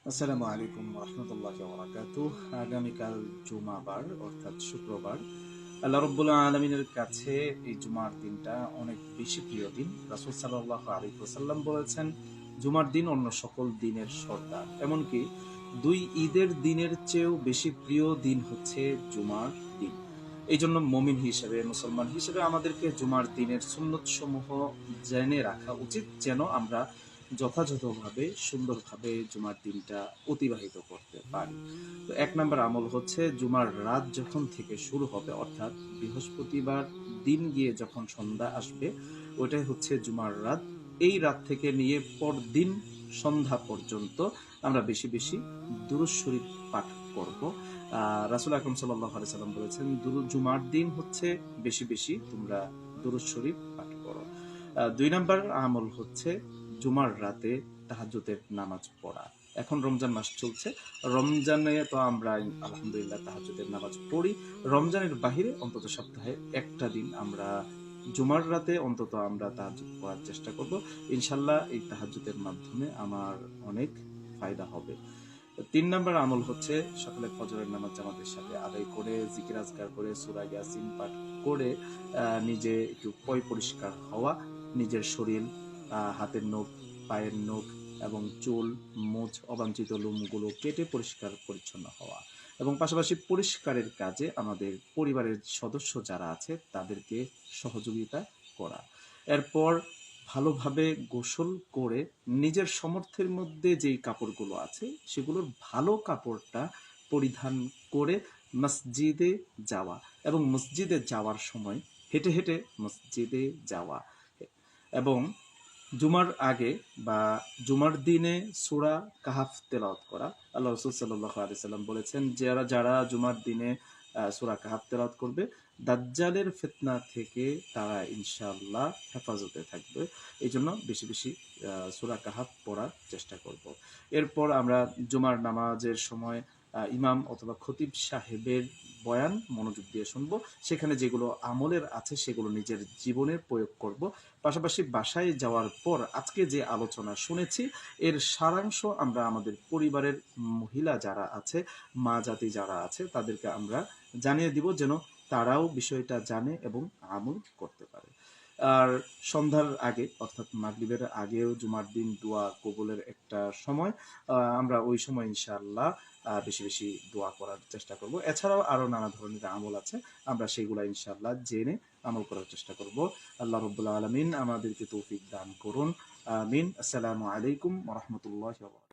আসসালামু আলাইকুম রহমতুল্লাহ বারাকাতুহ। আগামীকাল জুমাবার অর্থাৎ শুক্রবার। আল্লাহ রব্বুল আলমিনের কাছে এই জুমার দিনটা অনেক বেশি প্রিয় দিন। রাসূল সাল্লাল্লাহু আলাইহি ওয়াসাল্লাম বলেছেন, জুমার দিন অন্য সকল দিনের সর্দার। এমনকি দুই ঈদের দিনের চেয়েও বেশি প্রিয় দিন হচ্ছে জুমার দিন। এই জন্য মমিন হিসেবে, মুসলমান হিসেবে আমাদেরকে জুমার দিনের সুন্নত সমূহ জেনে রাখা উচিত, যেন আমরা যথাযথভাবে সুন্দরভাবে জুমার দিনটা অতিবাহিত করতে পারি। তো ১ নম্বর আমল হচ্ছে, জুমার রাত যখন থেকে শুরু হবে, অর্থাৎ বৃহস্পতিবার দিন গিয়ে যখন সন্ধ্যা আসবে, ওইটাই হচ্ছে জুমার রাত। এই রাত থেকে নিয়ে পরদিন সন্ধ্যা পর্যন্ত আমরা বেশি বেশি দুরূদ শরীফ পাঠ করব। রাসূল আকরাম সাল্লাল্লাহু আলাইহি সাল্লাম বলেছেন, জুমার দিন হচ্ছে বেশি বেশি তোমরা দুরূদ শরীফ পাঠ করো। ২ নম্বর আমল হচ্ছে জুমার রাতে তাহাজ্জুদের নামাজ পড়া। এখন রমজান মাস চলছে, রমজানে তো আমরা আলহামদুলিল্লাহ তাহাজ্জুদের নামাজ পড়ি। রমজানের বাহিরে অন্তত সপ্তাহে একটা দিন আমরা জুমার রাতে অন্তত আমরা তাহাজ্জুদ পড়ার চেষ্টা করব। ইনশাল্লাহ এই তাহাজ্জুদের মাধ্যমে আমার অনেক ফায়দা হবে। ৩ নম্বর আমল হচ্ছে, সকালে ফজরের নামাজ জামাতের সাথে আদায় করে, জিকির আজকার করে, সূরা ইয়াসিন পাঠ করে নিজে একটু পরিষ্কার হওয়া, নিজের শরীর, হাতের নখ, পায়ের নখ এবং চুল, মুছ, অবাঞ্ছিত লোমগুলো কেটে পরিষ্কার পরিচ্ছন্ন হওয়া, এবং পাশাপাশি পরিষ্কারের কাজে আমাদের পরিবারের সদস্য যারা আছে তাদেরকে সহযোগিতা করা। এরপর ভালোভাবে গোসল করে নিজের সামর্থ্যের মধ্যে যেই কাপড়গুলো আছে সেগুলোর ভালো কাপড়টা পরিধান করে মসজিদে যাওয়া, এবং মসজিদে যাওয়ার সময় হেঁটে হেঁটে মসজিদে যাওয়া। এবং জুমার আগে বা জুমার দিনে সূরা কাহাফ তেলাওয়াত করা। আল্লাহ রাসূল সাল্লাল্লাহু আলাইহি সাল্লাম বলেছেন, যারা যারা জুমার দিনে সূরা কাহাফ তেলাওয়াত করবে, দাজ্জালের ফিতনা থেকে তারা ইনশাআল্লাহ হেফাজতে থাকবে। এই জন্য বেশি বেশি সূরা কাহাফ পড়ার চেষ্টা করব। এরপর আমরা জুমার নামাজের সময় ইমাম অথবা খতিব সাহেবের বয়ান মনোযোগ দিয়ে শুনবো। সেখানে যেগুলো আমলের আছে সেগুলো নিজের জীবনে প্রয়োগ করব। পাশাপাশি বাসায় যাওয়ার পর আজকে যে আলোচনা শুনেছি এর সারাংশ আমরা আমাদের পরিবারের মহিলা যারা আছে, মা জাতি যারা আছে, তাদেরকে আমরা জানিয়ে দিব, যেন তারাও বিষয়টা জানে এবং আমল করতে পারে। আর সন্ধ্যার আগে অর্থাৎ মাগরিবের আগেও জুমার দিন দোয়া কবুলের একটা সময়। আমরা ওই সময় ইনশাআল্লাহ বেশি বেশি দোয়া করার চেষ্টা করব। এছাড়াও আরো নানা ধরনের আমল আছে, আমরা সেগুলো ইনশাআল্লাহ জেনে আমল করার চেষ্টা করব। আল্লাহ রব্বুল আলামিন আমাদেরকে তৌফিক দান করুন। আমিন। আসসালামু আলাইকুম ওয়া রাহমাতুল্লাহি ওয়া বারাকাতুহু।